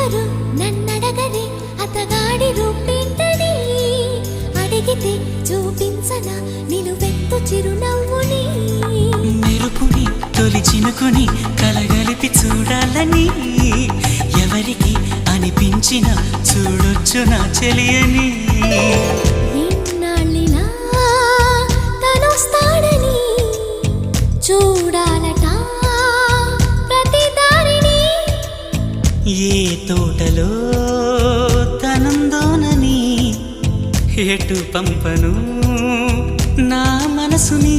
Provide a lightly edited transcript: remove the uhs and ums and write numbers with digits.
ఎవరు నన్నడగరే అతగాడి రూపేంటని అడిగితే చూపించనా నిలువెత్తు చిరునవ్వుని మెరుపుని తొలి చినుకుని కలగలిపి చూడాలని ఎవరికి అనిపించిన చూడొచ్చు నా చెలియని ఎన్నాళ్ళినా తనొస్తాడని చూడాలట ప్రతి దారిని ఏ తోటలో తనందోనని ఎటు పంపను నా మనసుని